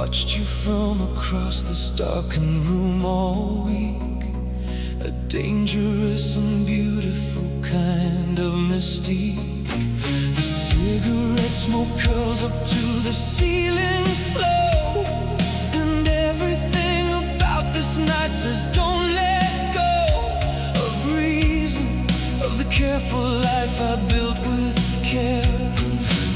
watched you from across this darkened room all week. A dangerous and beautiful kind of mystique. The cigarette smoke curls up to the ceiling slow, and everything about this night says don't let go of reason, of the careful life I built with care.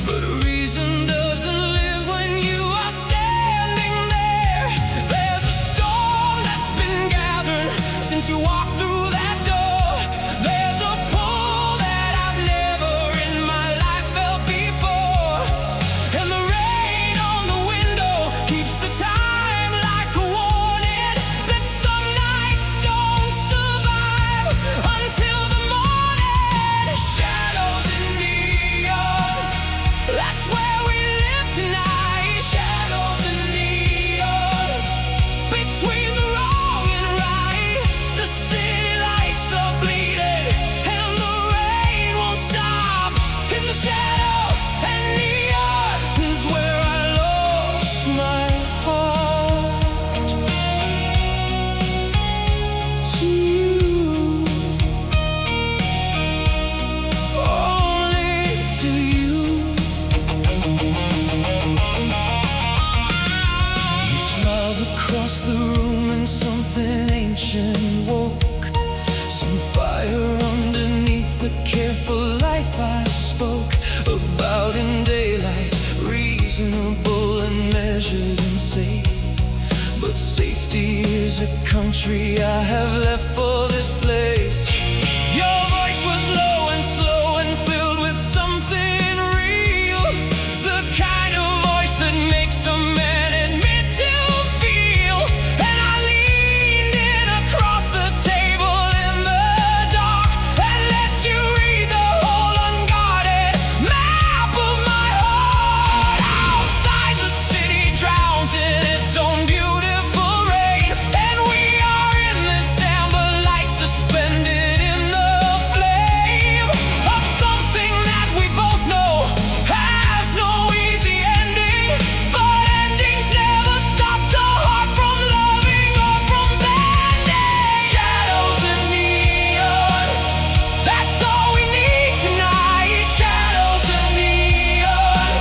But reason doesn't live when you are standing there. There's a storm that's been gathering since you walked through that door. There's a pull that I've never in my life felt before. And the rain on the window keeps the time like a warning that some nights don't survive until the morning. Shadows and neon, that's where we live tonight. Shadows and neon, between the wrong and right. The city lights are bleeding and the rain won't stop. In the shadows and neon is where I lost my heart to you, only to you. You smiled across the room and something ancient woke. Some fire underneath the careful life I spoke about in daylight. Reasonable and measured and safe. But safety is a country I have left for this place. Your voice was low and slow and filled with something real. The kind of voice that makes a man admit to feel. And I leaned in across the table in the dark and let you read the whole unguarded map of my heart. Outside the city drowns in its own beautiful rain, and we are in this amber light suspended in the flame of something that we both know has no easy ending. But endings never stopped a heart from loving or from bending. Shadows and neon, that's all we need tonight. Shadows and neon,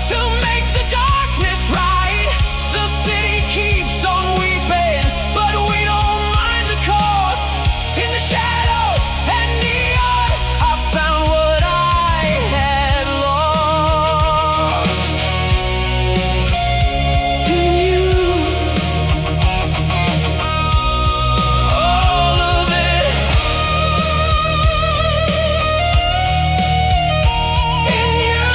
to make the darkness right. The city keeps on weeping, but we don't mind the cost. In the shadows and neon, I found what I had lost in you. All of it in you.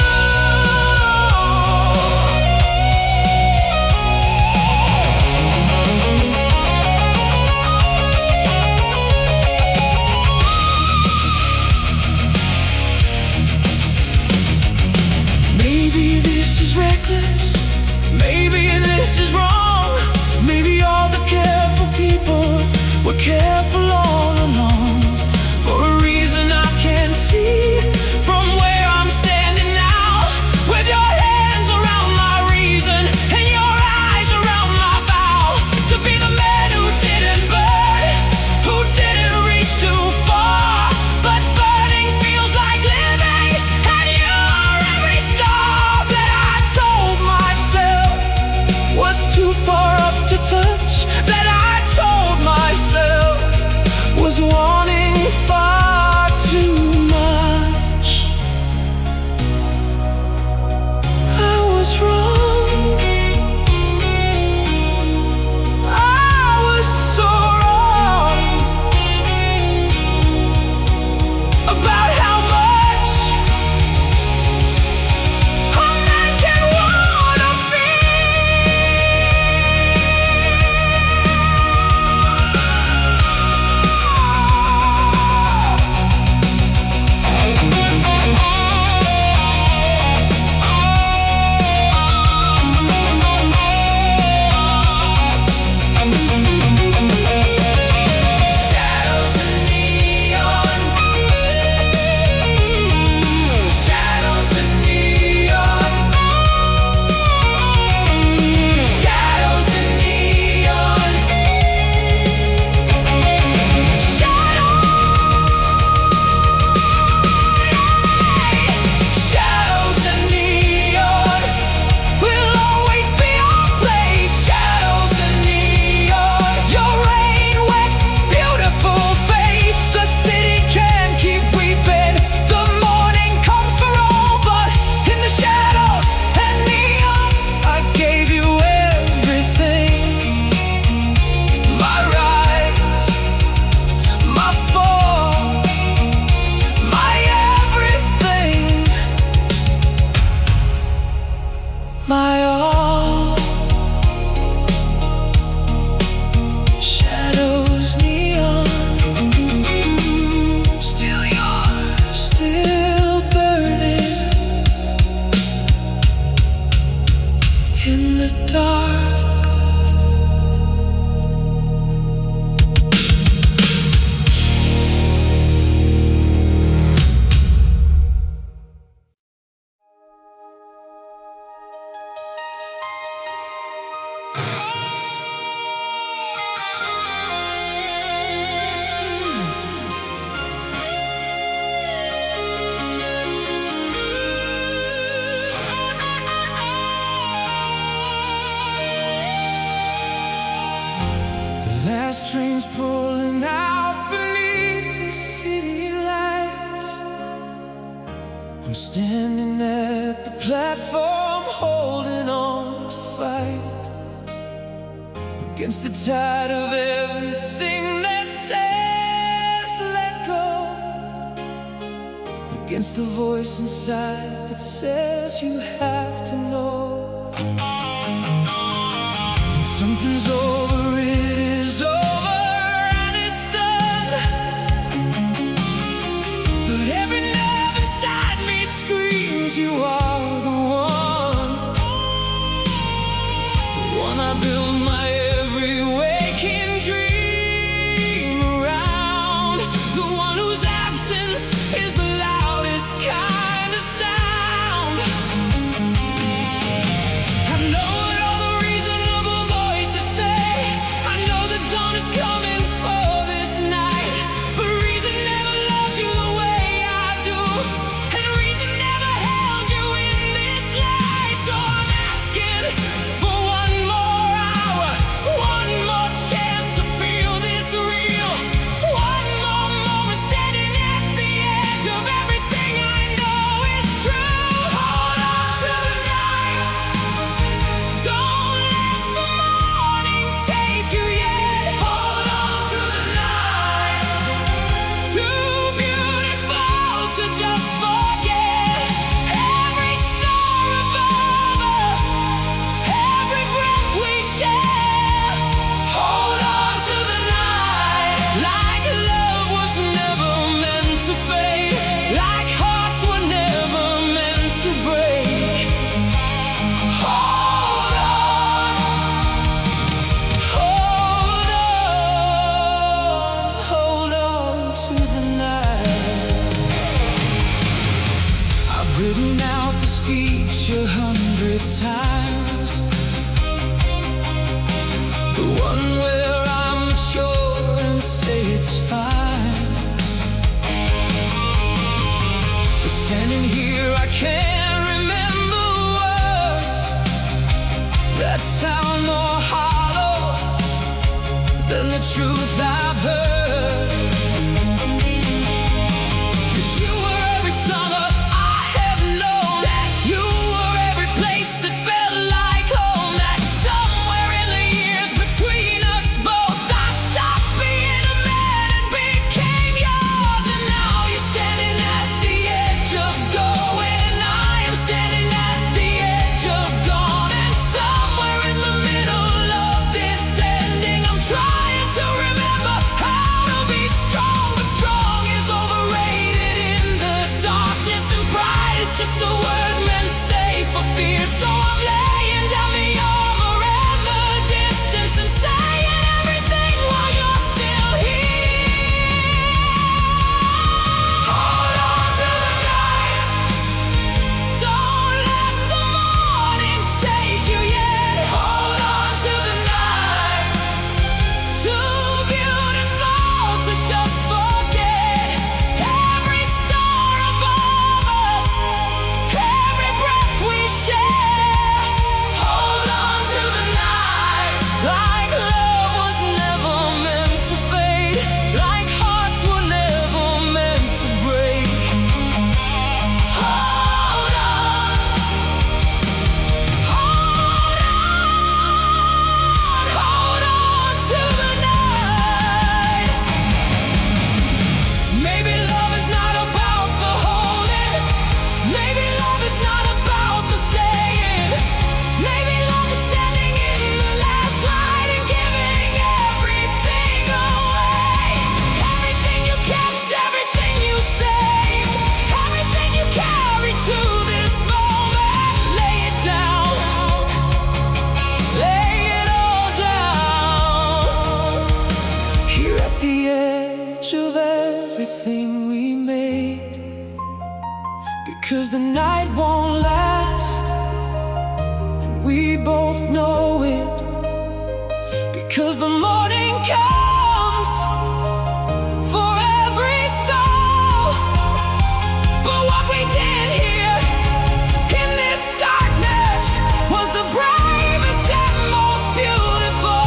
Maybe this is reckless, maybe this is wrong. Maybe all the careful people were careful all along. For a reason I can't see from where I'm standing now. With your hands around my reason and your eyes around my vow. To be the man who didn't burn, who didn't reach too far. But burning feels like living, and you're every star that I told myself was too far up to touch. That I told myself was wanting far too much. I was wrong. I was so wrong about how much a man can wanna feel. fast trains pulling out beneath the city lights. I'm standing at the platform, holding on to fight against the tide of everything that says let go, against the voice inside that says you have to know. When something's over, it is over and it's done. But every nerve inside me screams you are the one I build my every waking dream around, the one whose absence is the loudest kind of sound. I know what all the reasonable voices say, I know the dawn is coming for this night, but reason never loved you the way I do, and reason never held you in this light. So I'm asking for one more hour, one more chance to feel this real, one more moment standing at the edge of everything I know is true. Hold on to the night, don't let the morning take you yet. Hold on to the night, too beautiful to just forget. Every star above us, every breath we share. Hold on to the night, like love was never meant to fade, like hearts were never meant to break. Hold on, hold on to the night. I've written out the speech 100 times, the one where I'm mature and say it's fine. But standing here I can't remember words that sound more hollow than the truth I've heard. 'Cause you were every summer I have known, that you were every place that felt like home, that somewhere in the years between us both I stopped being a man and became yours. And now you're standing at the edge of going, and I am standing at the edge of gone, and somewhere in the middle of this ending I'm trying to remember how to be strong. But strong is overrated in the darkness, and pride is just a word meant safe for fear. So I'm laying down the armor and the distance and saying everything while you're still here. Hold on to the night, don't let the morning take you yet. Hold on to the night, too beautiful to just forget. Every star above us, every breath we share. Hold on to the night, like love was never meant to fade, like hearts were never meant to break. Hold on, hold on to the night. Maybe love is not about the holding, maybe love is not about the staying, maybe love is standing in the last light and giving everything away. Everything you kept, everything you saved, everything you carried to this moment. Lay it down, lay it all down. Here at the edge of everything we made, because the night won't last, and we both know it. Because the morning comes for every soul, but what we did here in this darkness was the bravest and most beautiful.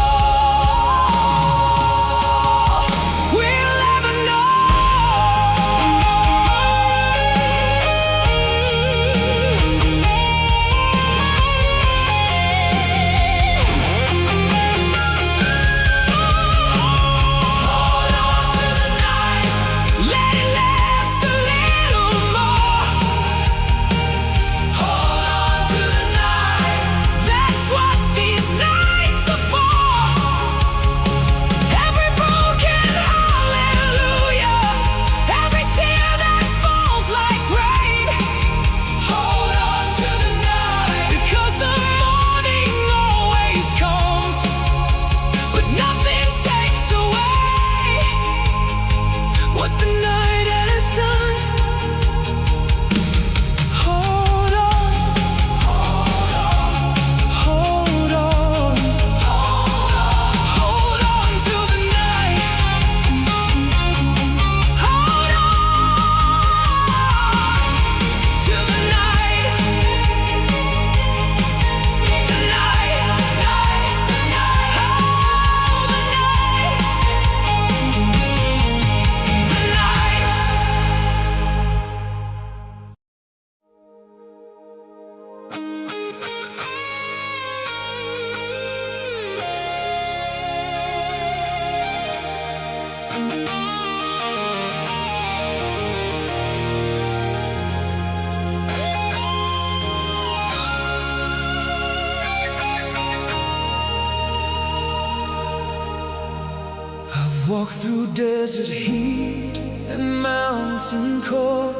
walked through desert heat and mountain cold.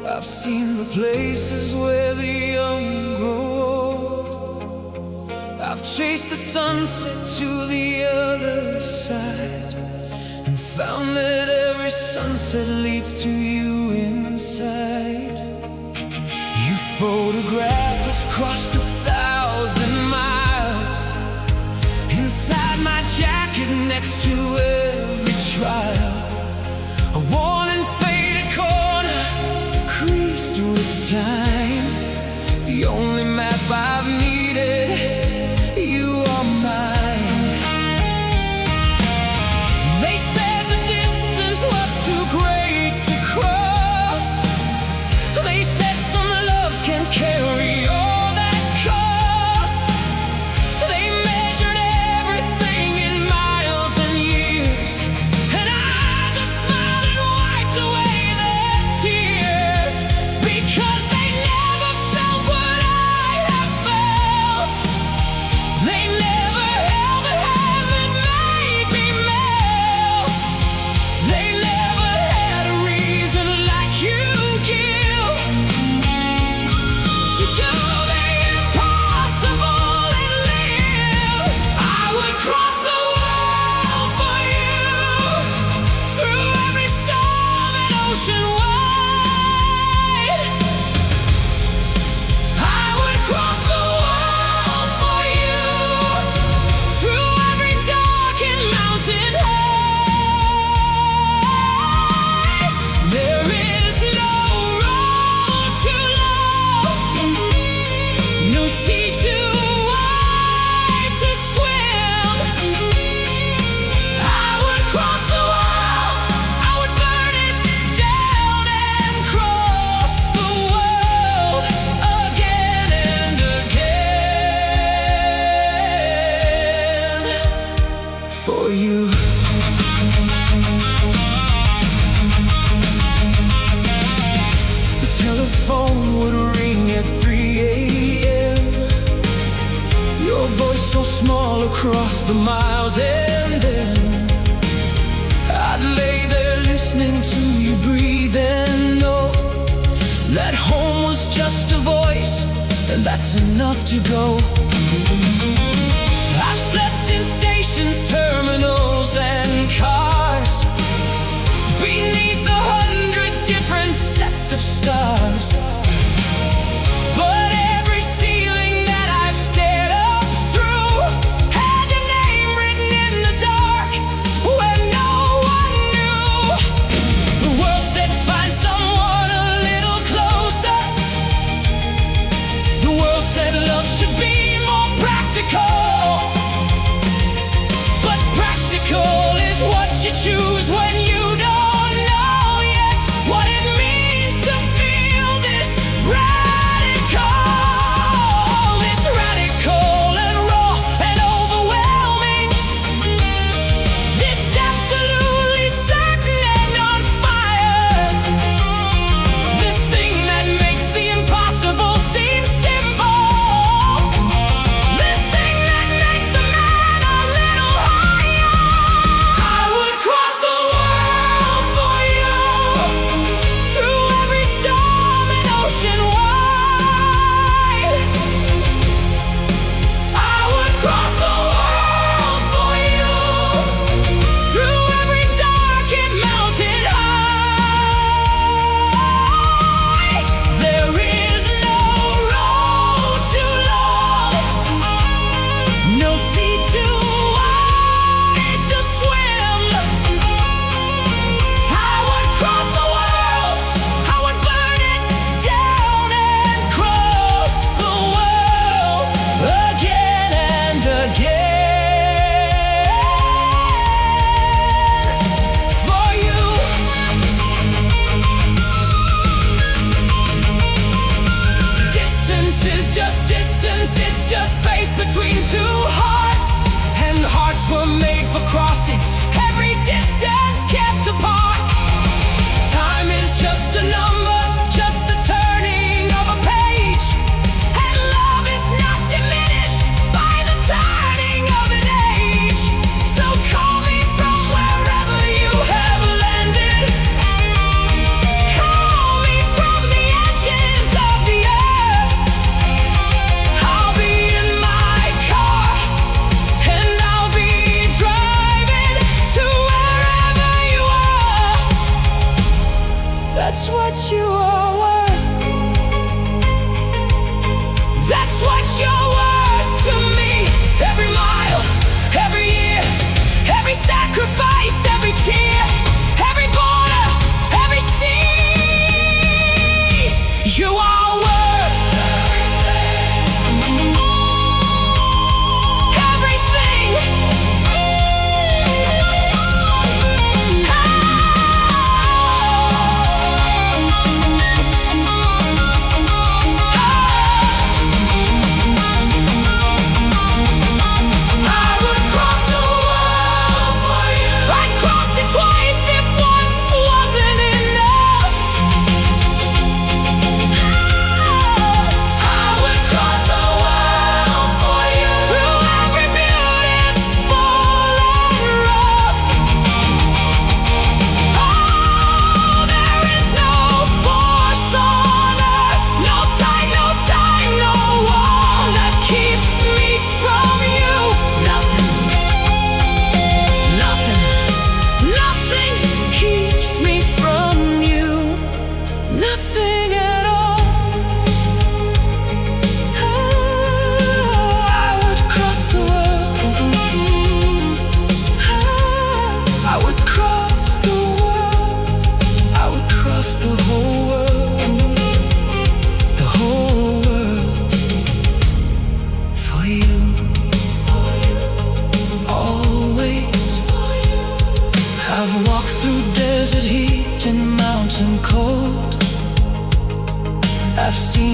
I've seen the places where the young grow old. I've chased the sunset to the other side and found that every sunset leads to you inside. You photograph us crossed 1,000 miles inside my jacket next to every trial. A worn and faded corner creased with time. The only map I've needed, you are mine. They said the distance was too great to cross. They said some loves can't carry all that cost. They measured everything in miles and years, and I just smiled and wiped away their tears, because they never felt what I have felt. They never held a hand that made me melt. They never had a reason like you give to do the impossible and live. I would cross the world for you, through every storm and ocean wide. I would cross the world for you, through every dark and mountain high. There is no road too long, no sea too wide to swim. I would cross the world, I would burn it down and cross the world again and again for you. The telephone would ring at 3 a.m. Your voice so small across the miles, and then I'd lay there listening to you breathe and know that home was just a voice, and that's enough to go. I've slept in stations, terminals, and cars, beneath 100 different sets of stars. But every ceiling that I've stared up through had your name written in the dark where no one knew. The world said find someone a little closer. The world said love should be more practical.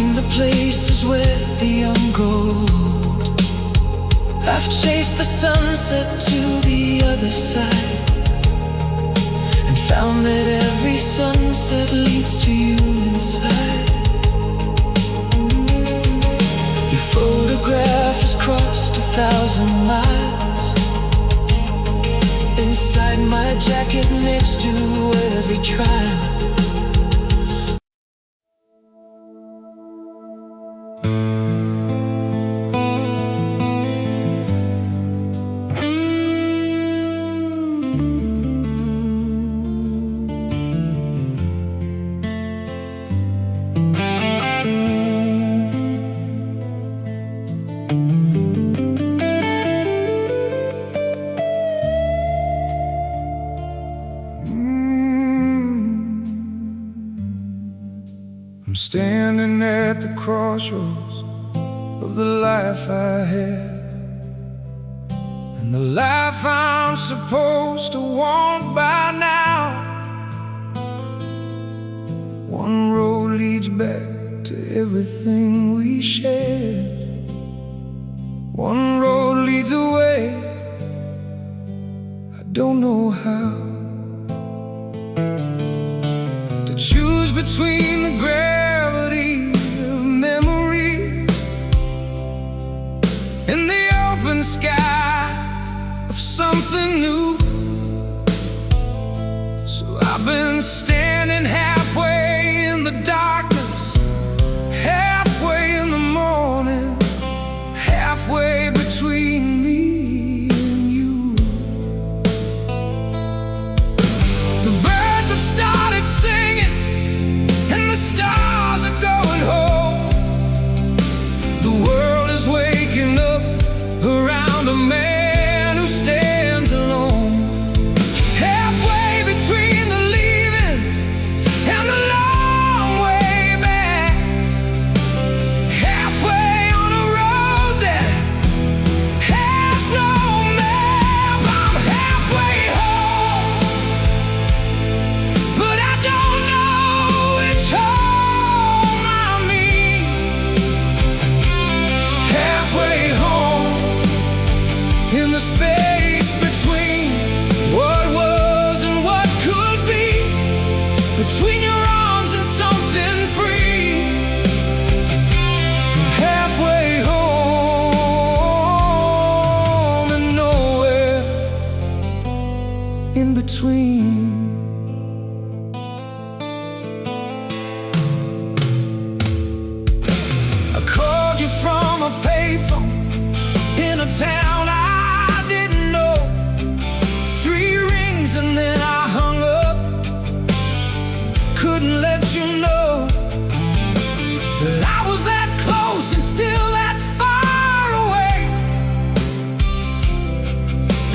find the places where the young grow old. I've chased the sunset to the other side and found that every sunset leads to you inside. Your photograph has crossed 1,000 miles inside my jacket next to every trial. I'm standing at the crossroads of the life I had and the life I'm supposed to want by now. One road leads back to everything we shared. One road leads away, I don't know how. To choose between the gravity of memory and the open sky of something new. So I've been standing halfway in the darkness, halfway in the morning, halfway between me and you. The birds have started singing and the stars are going home. The world is waking up around a man who stands alone. Halfway between the leaving and the long way back. Halfway on a road that has no map. I'm halfway home, but I don't know which home I mean. Halfway home, in the space between what was and what could be, between your arms and something free. I'm halfway home and nowhere in between. I called you from a payphone in a town I didn't know. 3 rings and then I hung up. Couldn't let you know that I was that close and still that far away.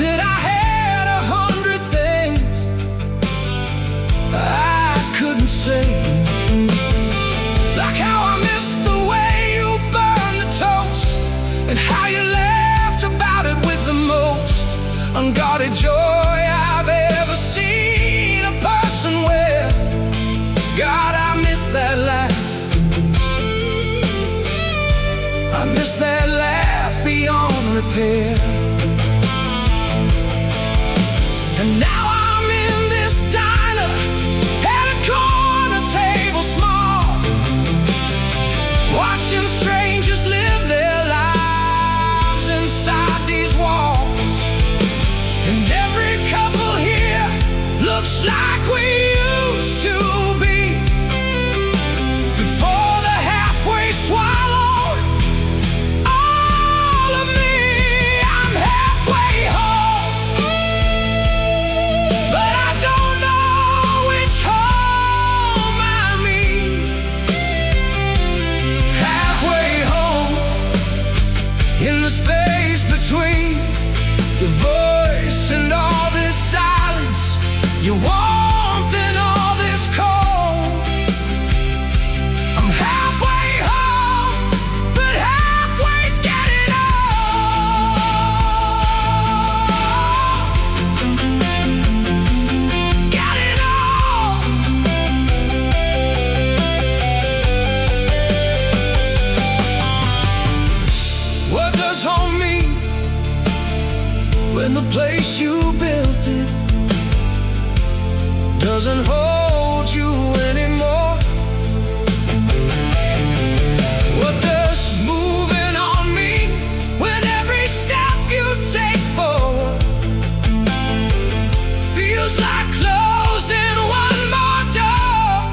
That I had 100 things I couldn't say. Like how I missed the way you burned the toast and how you laughed about it with the most unguarded joy I've ever seen a person wear. God, I miss that laugh. I miss that laugh beyond repair. And now I'm in this diner at a corner table small, watching strangers live their lives inside these walls. And every couple here looks like we used to be before the halfway swallowed all of me. I'm when the place you built it doesn't hold you anymore? What does moving on mean when every step you take forward feels like closing one more door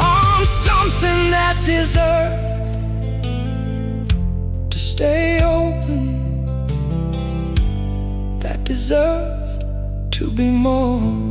on something that deserves to stay open, that deserved to be more?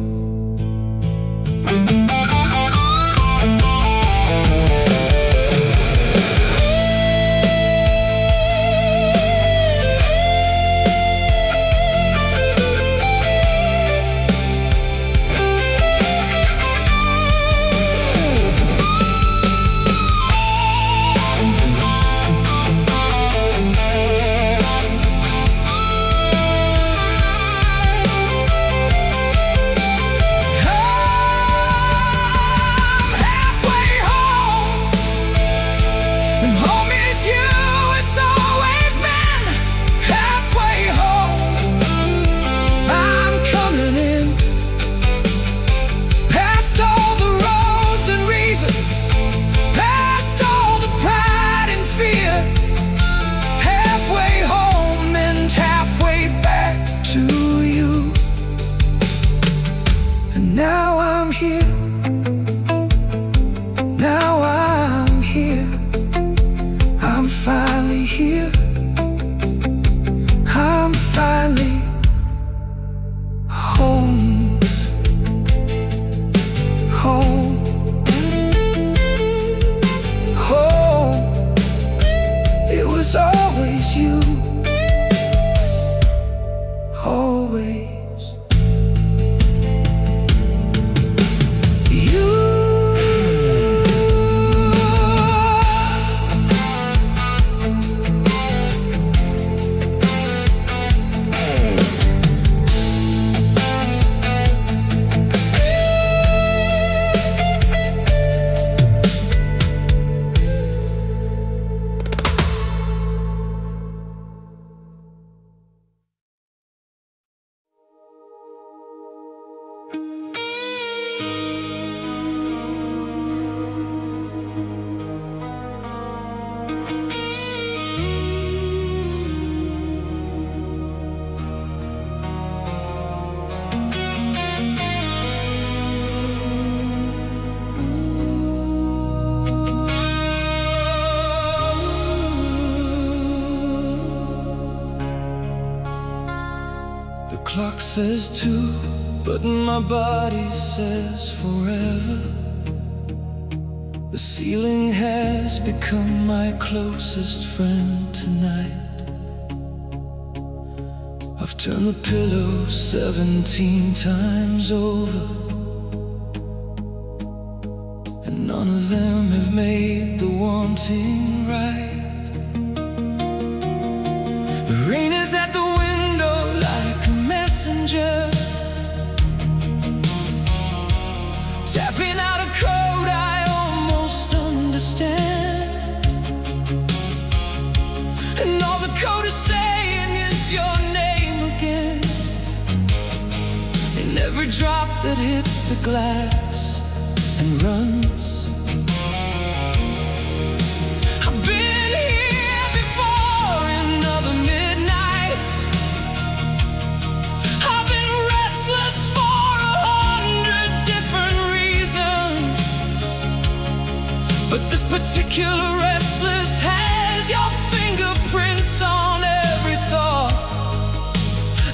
Clock says 2, but my body says forever. The ceiling has become my closest friend tonight. I've turned the pillow 17 times over, and none of them have made the wanting right. The rain is at the window like a messenger, tapping out a code I almost understand. And all the code is saying is your name again, in every drop that hits the glass and runs. I've been here before in other midnights. I've been restless for 100 different reasons, but this particular restless has your fingerprints on every thought,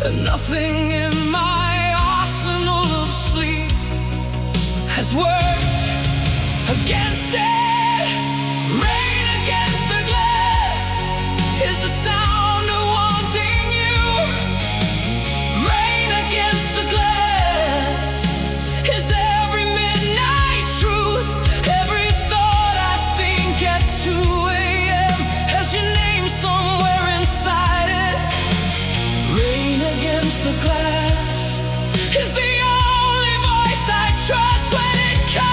and nothing in my arsenal of sleep has worked against it. Rain against the glass is the sound of wanting you. Rain against the glass is every midnight truth. Every thought I think at 2 a.m. has your name somewhere inside it. Rain against the glass is the only voice I trust when it comes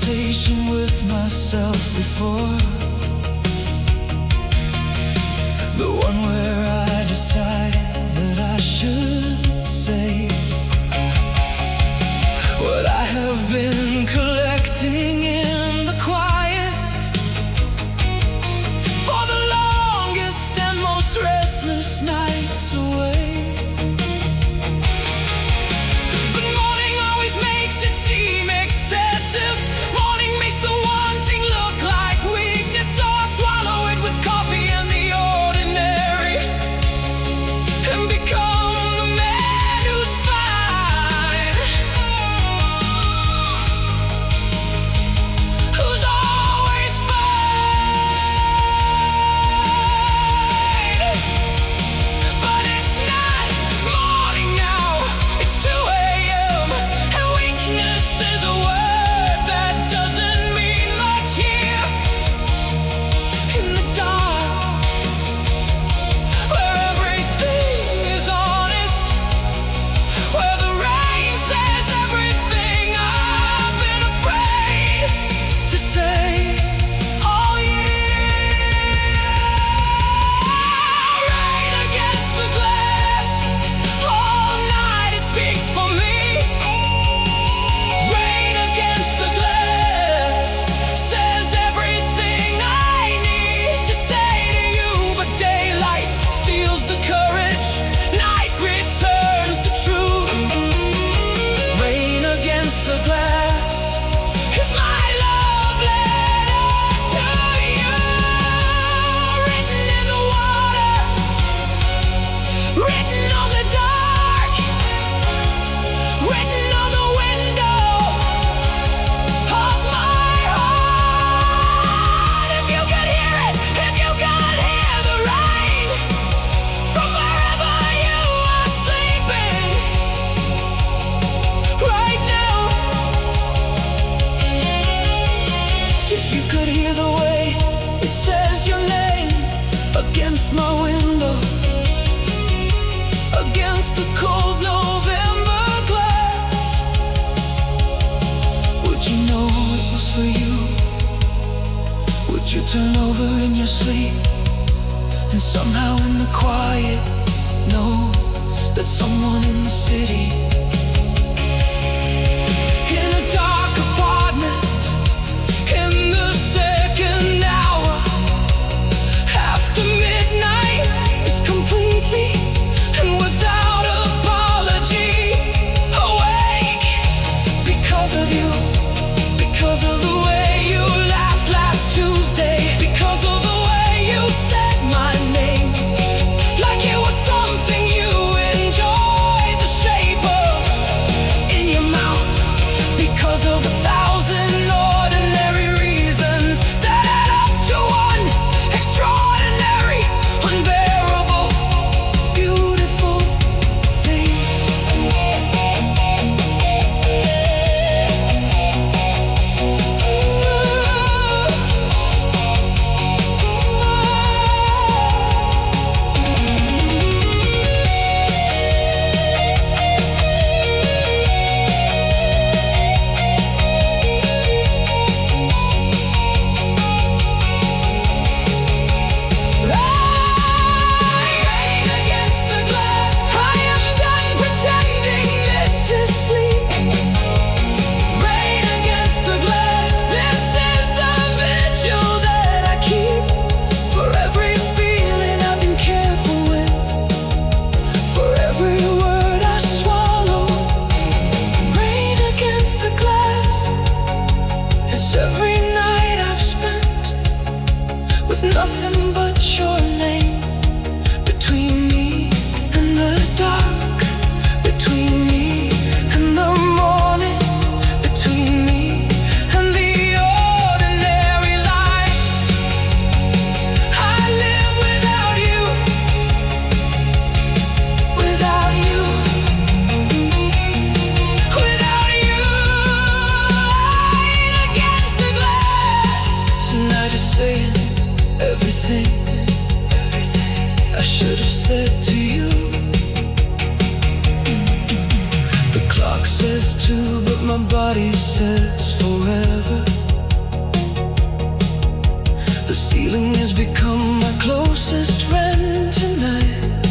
conversation with myself before, the one where I decide that I should say what I have been collecting in the quiet for the longest and most restless nights away. But morning always makes it seem excessive. Morning makes the wanting look like weakness, so I swallow it with coffee and the ordinary and become the man who's fine, who's always fine. But it's not morning now, it's 2 a.m. and weakness is a word that doesn't mean much here in the dark, where everything is honest, where the rain says everything I've been afraid to say all year. Rain against the glass, all night it speaks for me. Rain against the glass says everything I need to say to you, but daylight steals the courage, night returns the truth. Rain against the glass is my love letter to you, written in the water, written on the dark, written on the window of my heart. If you could hear it, if you could hear the rain from wherever you are sleeping right now, if you could hear the way it says your name against my window, against the cold November glass, would you know it was for you? Would you turn over in your sleep and somehow in the quiet know that someone in the city, in a dark apartment, in the second hour after midnight, is completely and without apology awake because of you, because of the way you laughed last Tuesday, because of the way you said my name like it was something you enjoyed the shape of in your mouth, because of 1,000 ordinary reasons that add up to one extraordinary, unbearable, beautiful thing. Rain against the glass, I am done pretending this is sleep. Rain against the glass, this is the vigil that I keep for every feeling I've been careful with, for every word I swallow. Rain against the glass is every night I've spent with nothing but your name between me and the dark, between me and the morning, between me and the ordinary life I live without you, without you, without you. Rain against the glass, tonight is saying everything feeling has become my closest friend tonight.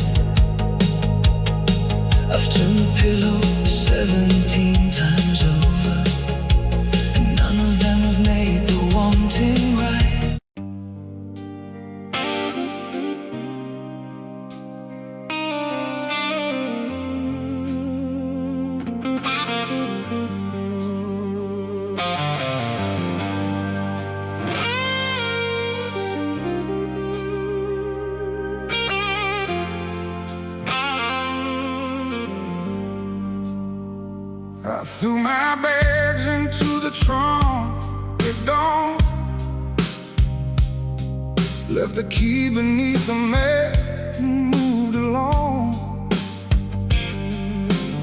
I've turned the pillow 17 times over, and none of them have made the wanting right. I threw my bags into the trunk at dawn, left the key beneath the mat and moved along.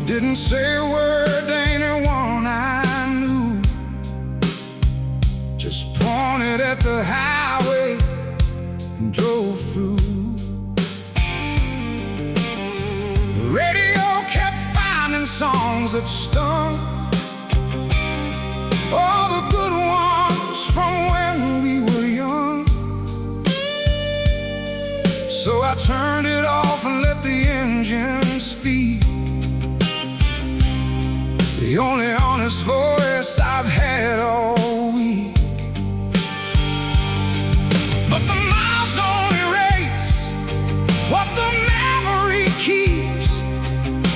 Didn't say a word to anyone I knew, just pointed at the highway and drove through. The radio kept finding songs that stung, all the good ones from when we were young. So I turned it off and let the engine speak, the only honest voice I've had all week. But the miles don't erase what the memory keeps.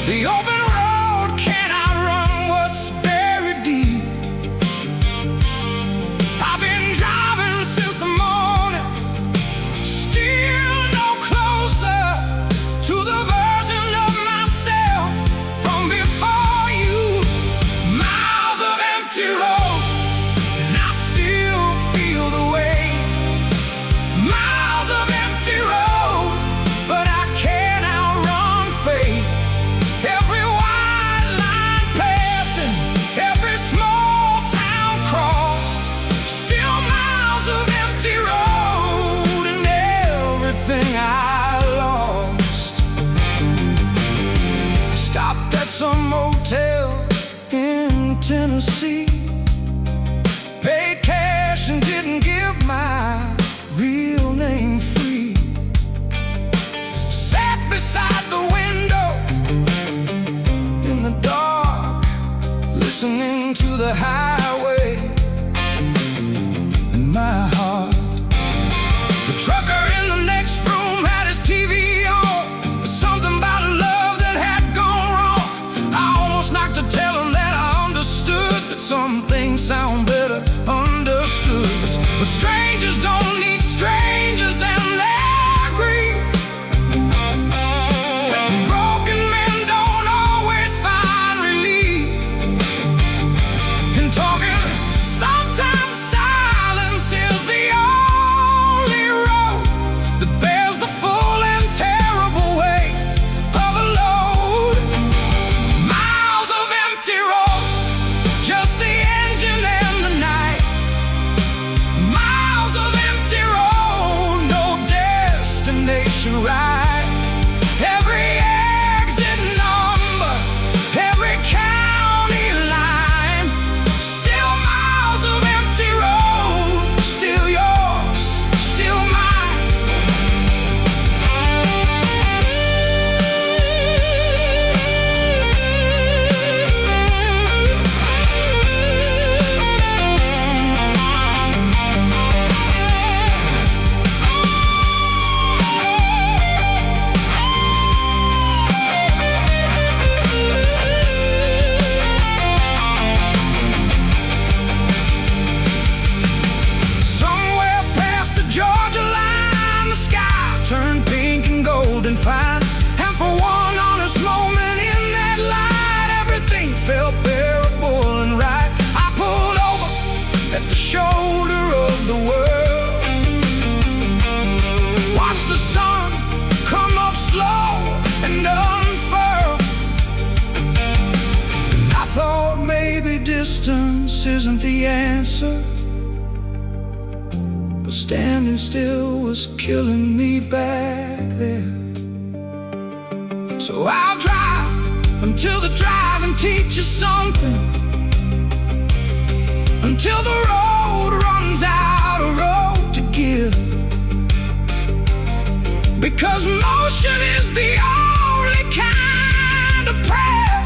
The open road cannot run what's buried deep. I've been driving since the morning, still no closer to the version of myself from before you. Miles of empty road, and I still feel the weight. Miles of empty road, but I can't outrun fate. Every white line passing, every small town crossed, still miles of empty road and everything I lost. I stopped at some motel in Tennessee, paid cash and didn't give my real name free. Sat beside the window in the dark, listening to the highway in my heart. The trucker in the next room had his TV on, something about a love that had gone wrong. I almost knocked to tell him that I understood, that some things sound better understood. But strangers don't need strangers and their grief. Broken men don't always find relief in talking. Sometimes silence is the only road that bears the full and terrible weight of a load. Miles of empty road, just the engine and the night. Miles of empty road, no destination right. Every exit number, every county line, still miles of empty road, still yours, still mine. Somewhere past the Georgia line, the sky turned pink and golden fine. And for one honest moment in that light, everything felt bearable and right. I pulled over at the shoulder of the world, watched the sun come up slow and unfurl. And I thought maybe distance isn't the answer, but standing still was killing me back there. So I'll drive until the driving teaches something, until the road runs out of road to give. 'cause motion is the only kind of prayer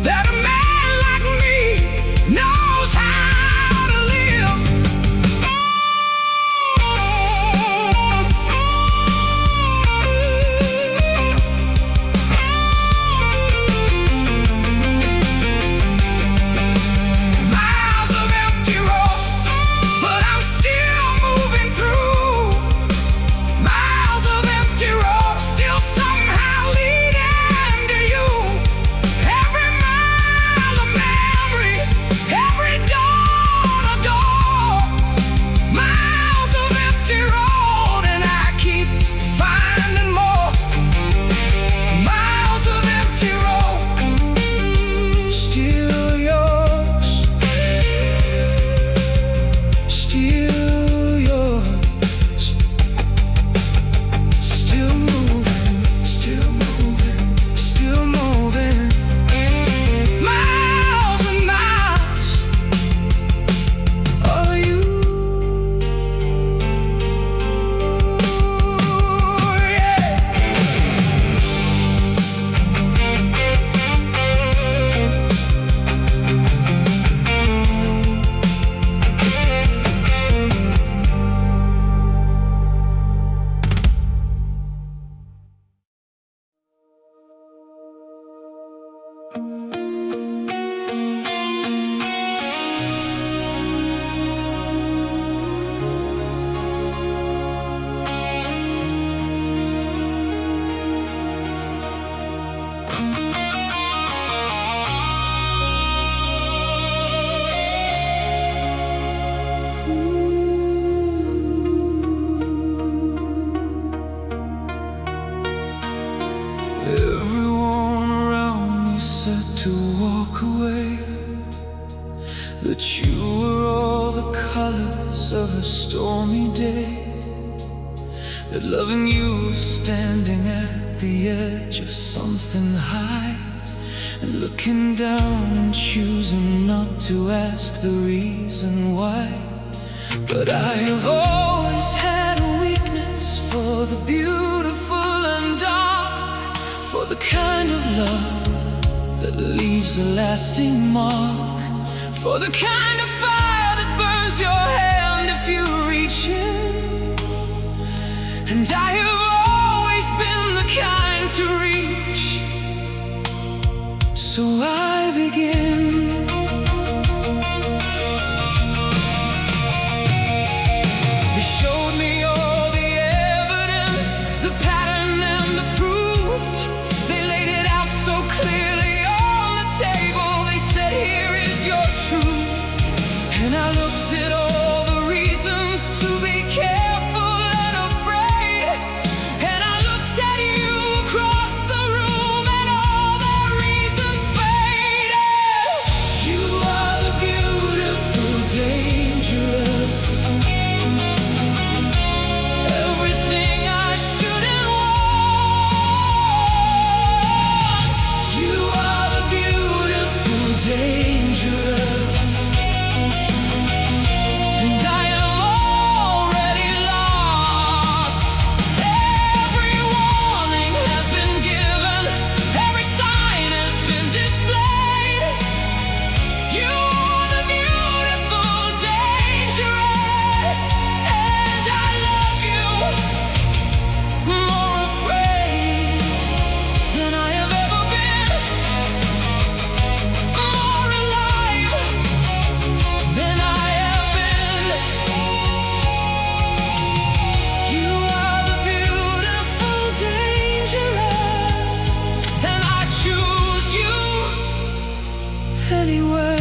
that a man like me knows how to live. Miles of empty road, but I'm still moving through. Miles of empty road, still somehow leading to you. Every mile a memory, every dawn a door. Miles of empty road, and I keep finding more. Miles of empty road, still yours, still yours. Still moving, still moving, still moving. Miles and miles are you. Yeah. Everyone around me said to walk away, that you were all the colors of a stormy day, that loving you was standing at the edge of something high, and looking down and choosing not to ask the reason why. But I have always had a weakness for the beautiful and dark, for the kind of love that leaves a lasting mark, for the kind of fire that burns your hand if you reach in. And I have always been the kind to reach, so I begin. They showed me all the evidence, the pattern and the proof. They laid it out so clearly on the table. They said, here is your truth. And I looked at all the reasons to be careful and afraid. And I looked at you across the room, and all the reasons faded. You are the beautiful, dangerous, everything I shouldn't want. You are the beautiful, dangerous, and I am already lost. Every warning has been given, every sign has been displayed. You are the beautiful, dangerous, and I love you. More afraid than I have ever been, more alive than I have been. You are the beautiful, dangerous, and I choose you anyway.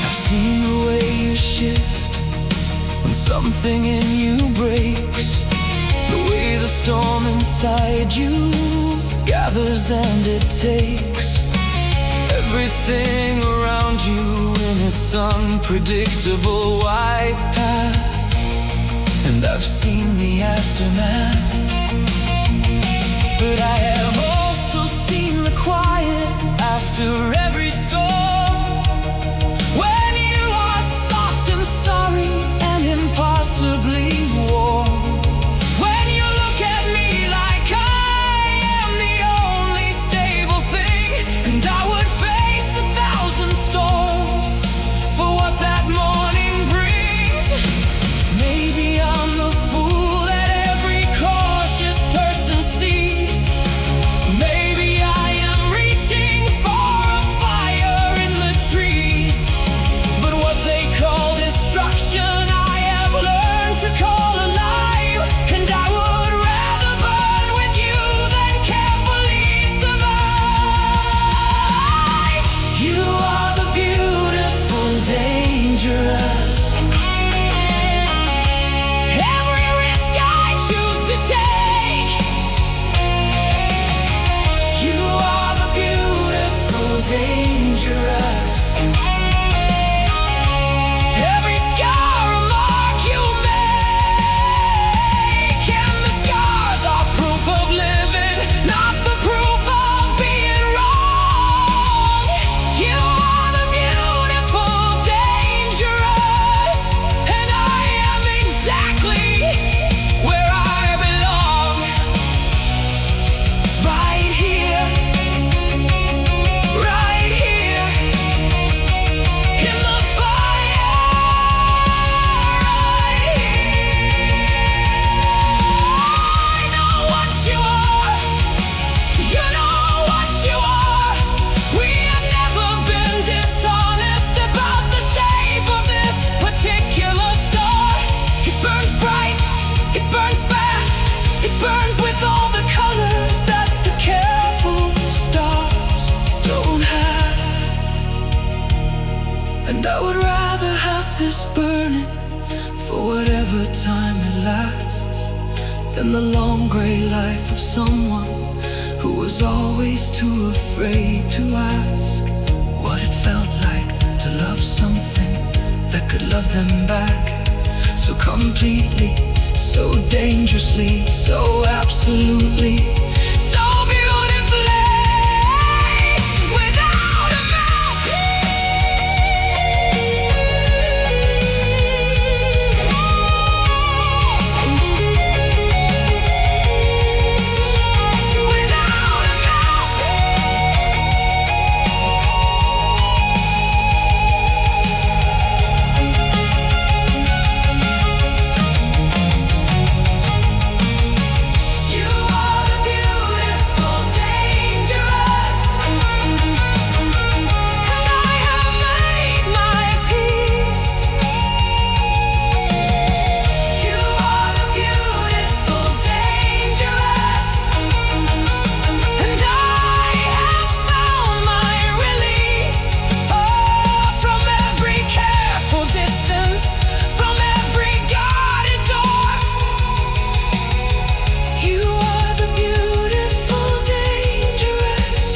I've seen the way you shift when something in you breaks, the way the storm inside you gathers and it takes everything around you in its unpredictable wide path. And I've seen the aftermath, but I have also seen the quiet after every storm, when you are soft inside. dangerous. Every scar a mark you make, and the scars are proof of living, not the proof of being wrong. You are the beautiful, dangerous, and I am exactly where I belong. Right here, right here, in the fire, right here. I know what you are, you know what you are. We have never been dishonest about the shape of this particular star. It burns bright, it burns fast, it burns with all the colors that the careful stars don't have. And I would rather have this burning for whatever time it lasts than the long gray life of someone who was always too afraid to ask what it felt like to love something that could love them back so completely, so dangerously, so absolutely, so beautifully, without a map. Without a map. You are the beautiful, dangerous, and I have made my peace. You are the beautiful, dangerous, and I have found my release. Oh, from every careful distance, from every guarded door. You are the beautiful, dangerous,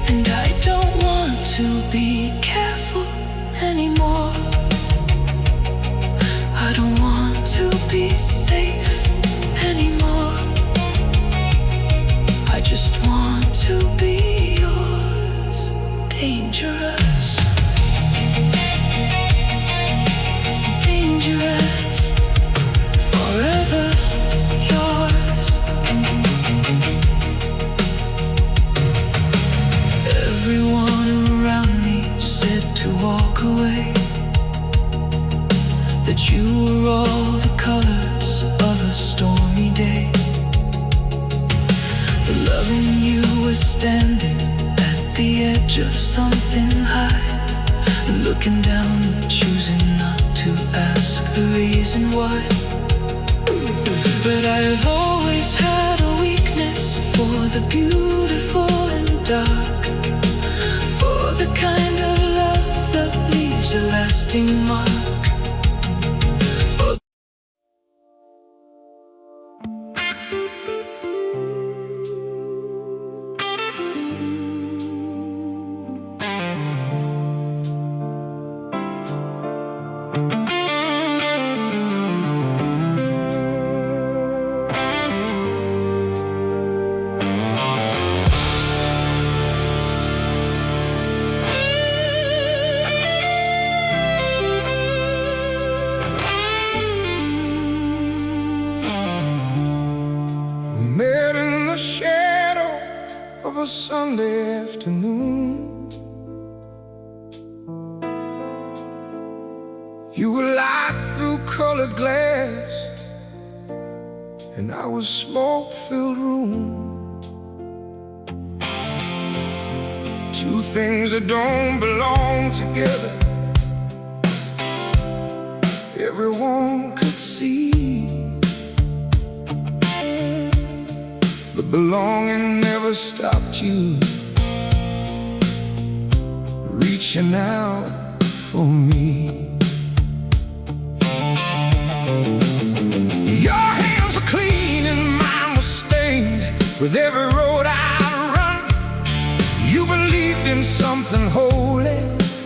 and I don't want to be careful anymore. I don't want to be safe anymore. I just want to be yours, dangerous. Dangerous, forever yours. Everyone around me said to walk away, that you were all the colors of a stormy day. The love in you was standing at the edge of something high, looking down, choosing not to ask the reason why. But I've always had a weakness for the beautiful and dark, for the kind of love that leaves a lasting mark. For We met in the shadow of a Sunday afternoon. You were light through colored glass, and I was smoke-filled room. Two things that don't belong together, everyone could see. But belonging never stopped you reaching out for me. Your hands were clean and mine was stained with every road I run. You believed believed in something holy,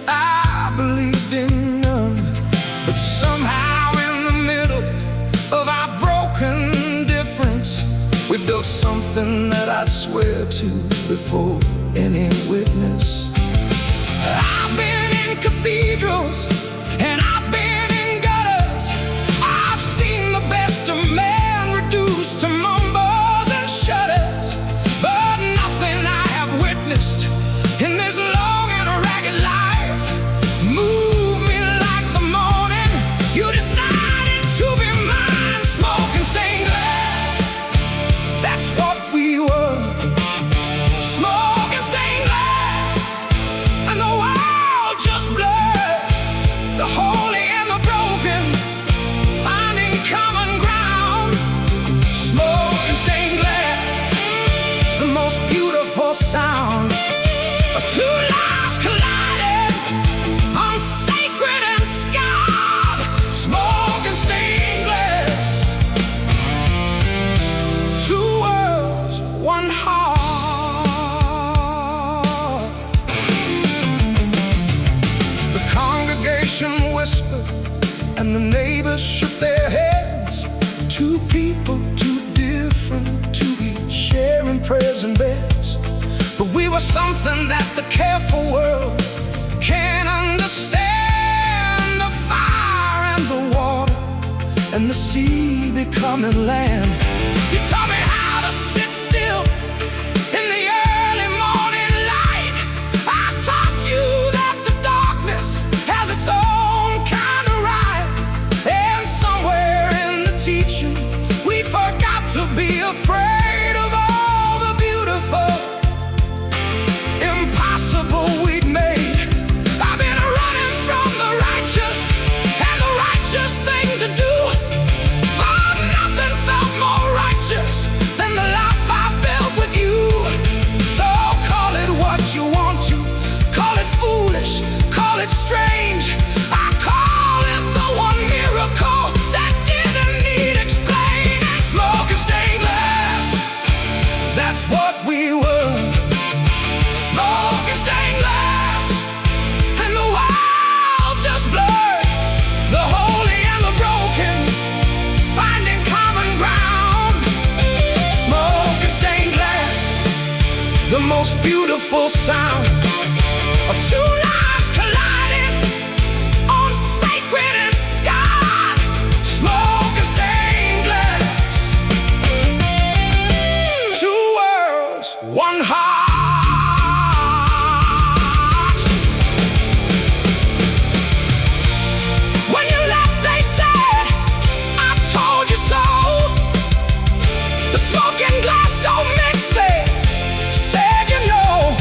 I believed in none. But somehow in the middle of our broken difference, we built something that I'd swear to before any witness. I've been in cathedrals and I've been in gutters. I've seen the best of man reduced to mumbles and shudders. But nothing I have witnessed in this long and ragged life moved me like the morning you decided to be mine. Smoke and stained glass, that's what we were. Smoke and stained glass, and the world just blurred. The holy and the broken finding common ground. Smoke and stained glass, the most beautiful sound of two lives colliding on sacred and scarred. Smoke and stained glass, two worlds, one heart. The congregation whispered and the neighbors shook their heads. Two people, too different to be sharing prayers and beds. But we were something that the careful world can't understand. The fire and the water and the sea becoming land. You taught me how to sit still in the early morning light. I taught you that the darkness has its own kind of right. And somewhere in the teaching, we forgot to be afraid of all the beautiful impossible we'd made. I've been running from the righteous and the righteous thing to do. But nothing felt more righteous than the life I built with you. So call it what you want to, call it foolish, call it strange. I call it the one miracle that didn't need explaining. Smoke and stained glass, that's what we were. Smoke and stained glass, and the world just blurred. The holy and the broken finding common ground. Smoke and stained glass, the most beautiful sound of two lives colliding on sacred and scarred. Smoke and stained glass, two worlds, one heart. When you left, they said, I told you so. The smoke and glass don't mix, they said, you know.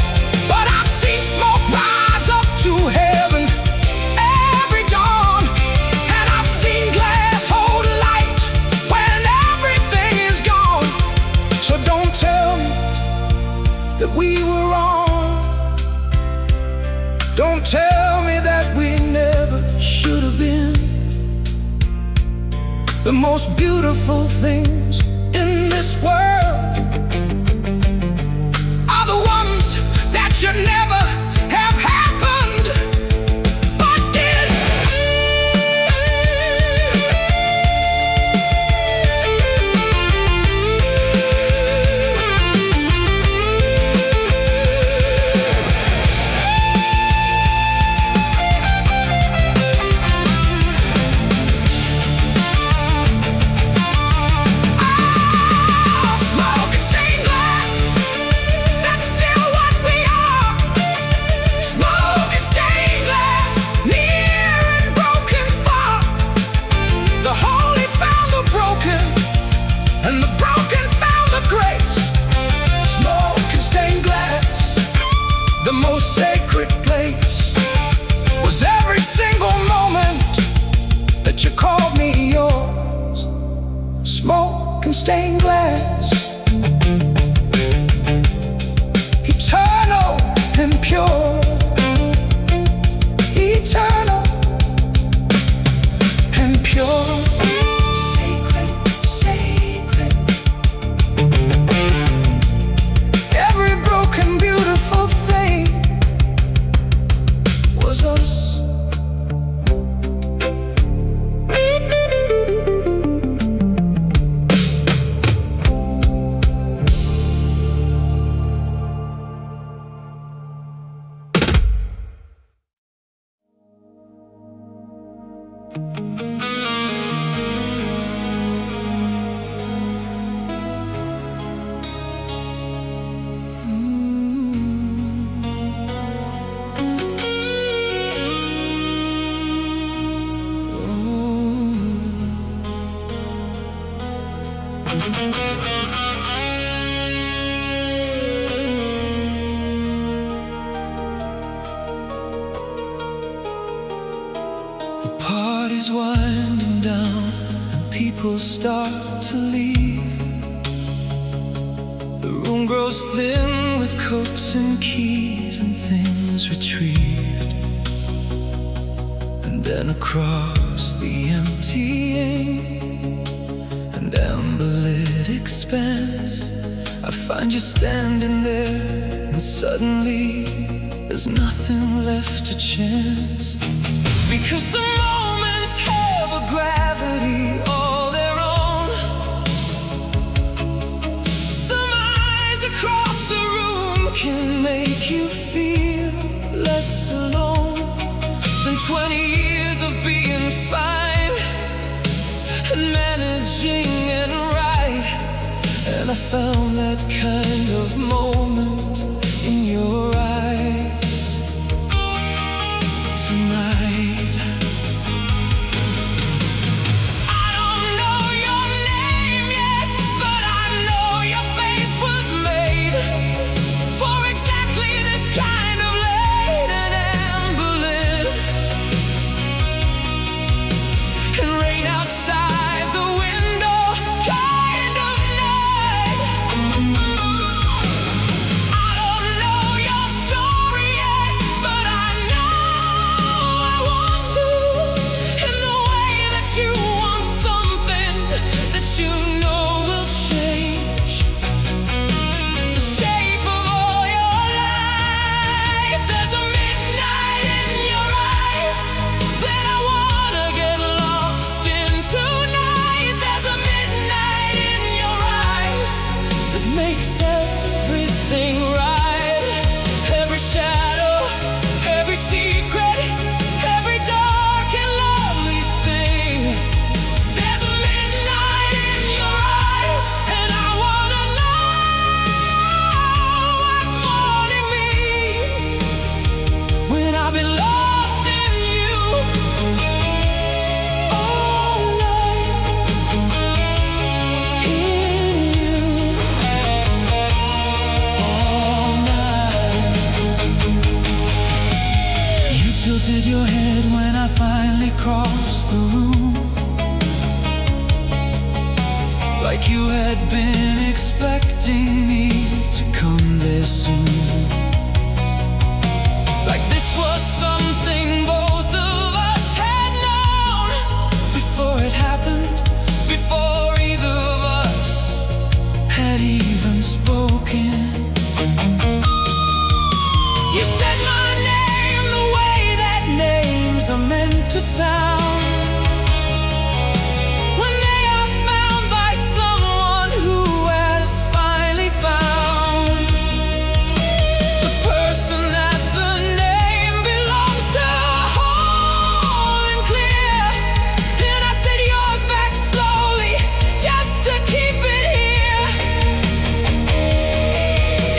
But I've seen smoke rise up to heaven every dawn. And I've seen glass hold light when everything is gone. So don't tell me that we were wrong. Don't tell me that we never should have been. The most beautiful things in this world are the ones that should never have happened, but did. Smoke and stained glass, that's still what we are. Smoke and stained glass, near and broken far. The holy found the broken, and the broken found the grace. Smoke and stained glass, the most sacred place was every single moment that you called me yours. Smoke and stained glass, eternal and pure. Eternal and pure. Sacred, sacred. Every broken, beautiful thing party's winding down and people start to leave. The room grows thin with coats and keys and things retrieved. And then across the emptying and amber-lit expanse, I find you standing there, and suddenly there's nothing left to chance. Because some moments have a gravity all their own. Some eyes across the room can make you feel less alone than 20 years of being fine and managing and right. And I found that kind of moment in your eyes tonight. I don't know your name yet, but I know your face was made for exactly this kind of late and amber lit and rain outside the window kind of night. I don't know your story yet, but I know I want to, in the way that you want something that you know will change the shape of all your life. There's a midnight in your eyes that I wanna get lost in tonight. There's a midnight in your eyes that makes everything right. Every shadow, every secret, every dark and lovely thing. There's a midnight in your eyes, and I wanna know what morning means when I've been lost in you all night, in you all night. You tilted your head when I finally crossed the room, like you had been expecting me to come there soon. Like this was something both of us had known before it happened, before either of us had even spoken. You said my name the way that names are meant to sound when they are found by someone who has finally found the person that the name belongs to, whole and clear. And I said yours back slowly, just to keep it here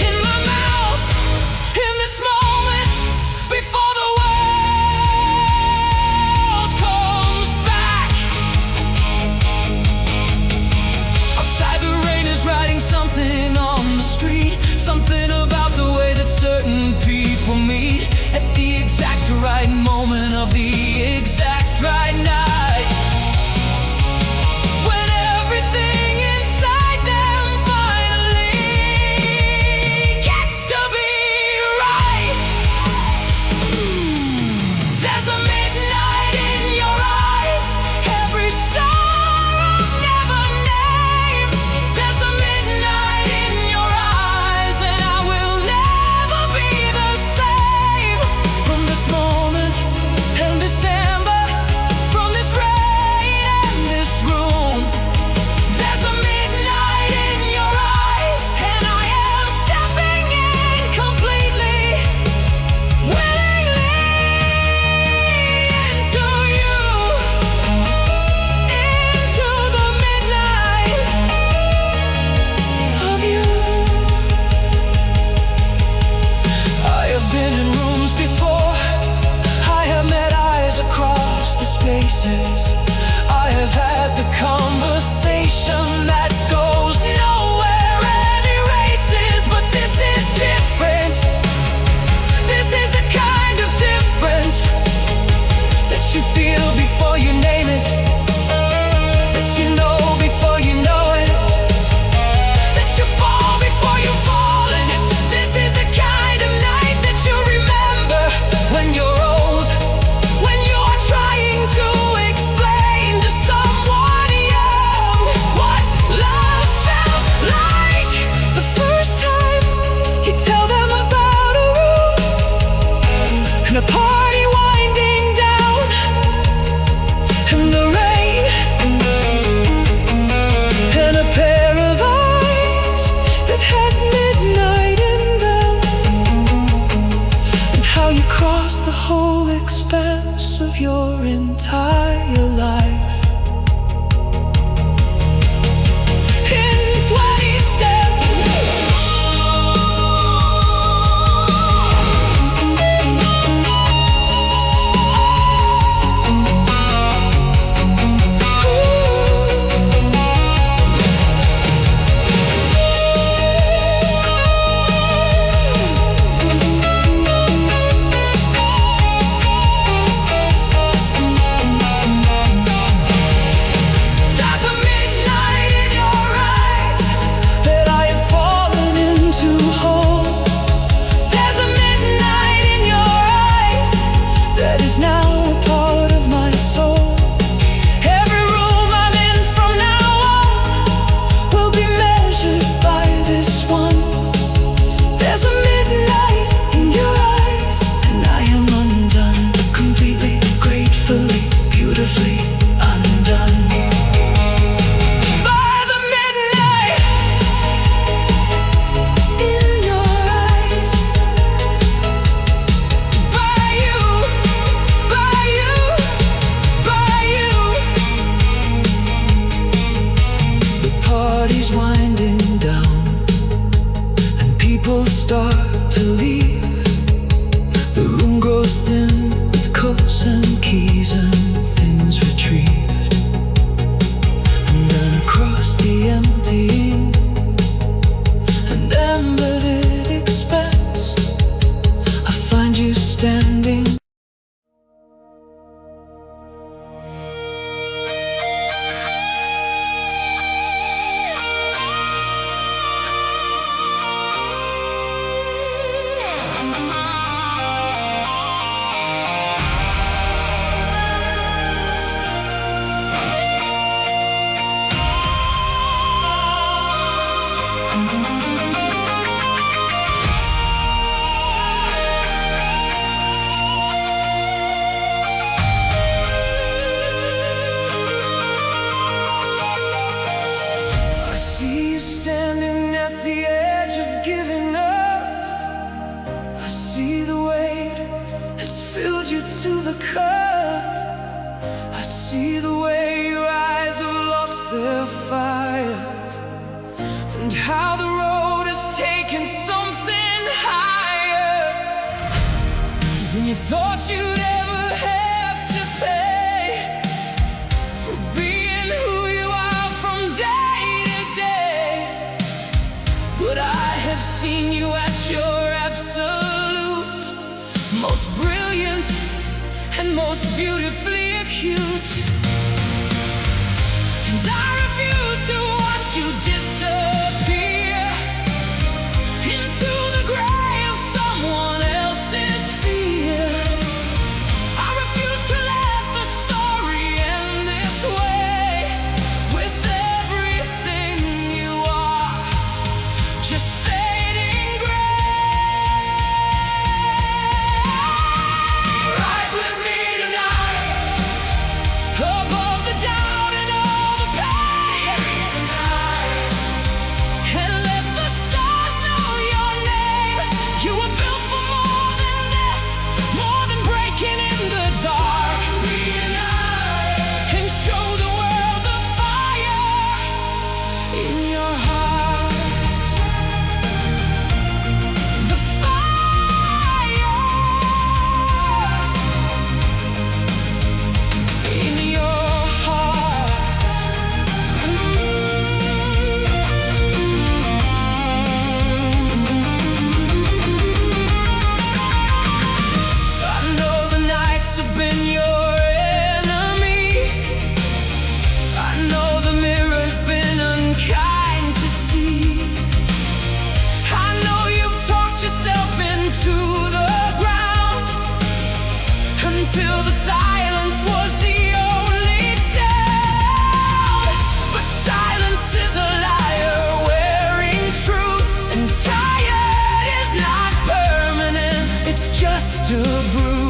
in my mouth, in this moment, before the world and a party winding down, and the rain, and a pair of eyes that had midnight in them, and how you crossed the whole expanse of your entire life. to brew.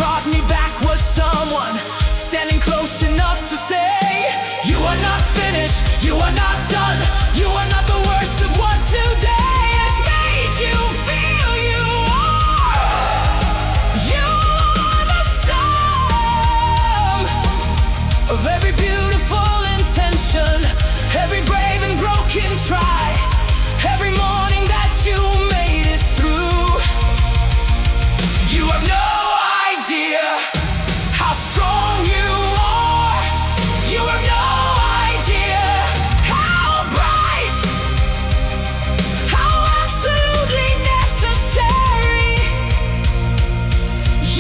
brought me back was someone standing close enough to say, you are not finished, you are not done, you are not the worst of what today has made you feel. You are the sum of every beautiful intention, every brave and broken try, every morning that you made it through. You have no idea how strong you are. You have no idea how bright, how absolutely necessary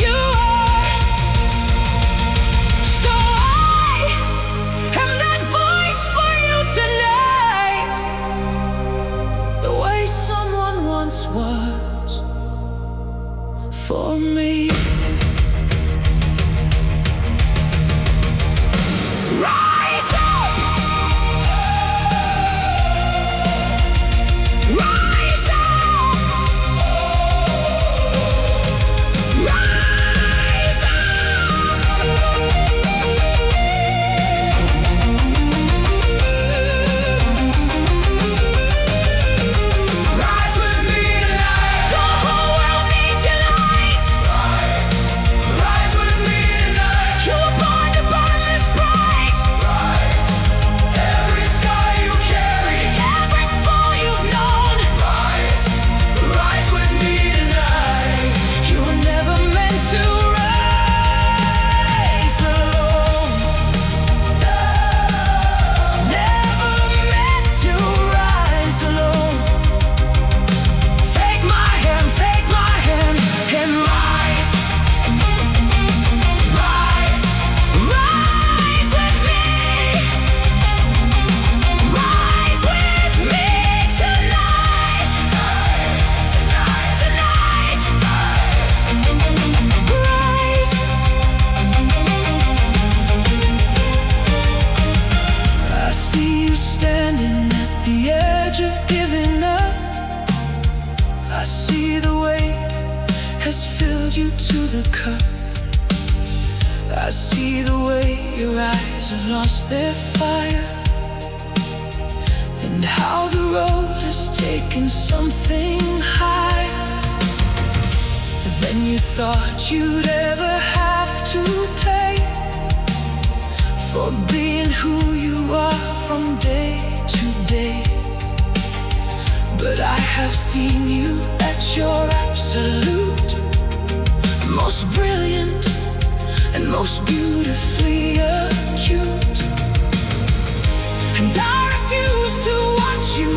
you are. So I am that voice for you tonight, the way someone once was for me. Rise up! Rise up! Rise Rise with me tonight. The whole world needs your light. Rise with me tonight. You were born to burn this bright. Every scar you carry, every fall you've known. Rise with me tonight. You were never meant to rise alone. Never meant to rise alone. Take my hand, and rise. Rise, rise with me. Rise with me tonight. Tonight. Rise. I see you standing at the edge of giving up. I see the weight has filled you to the cup. I see the way your eyes have lost their fire, and how the road has taken something higher than you thought you'd ever have to pay for being who you are from day to day. But I have seen you at your absolute most brilliant and most beautifully acute, and I refuse to watch you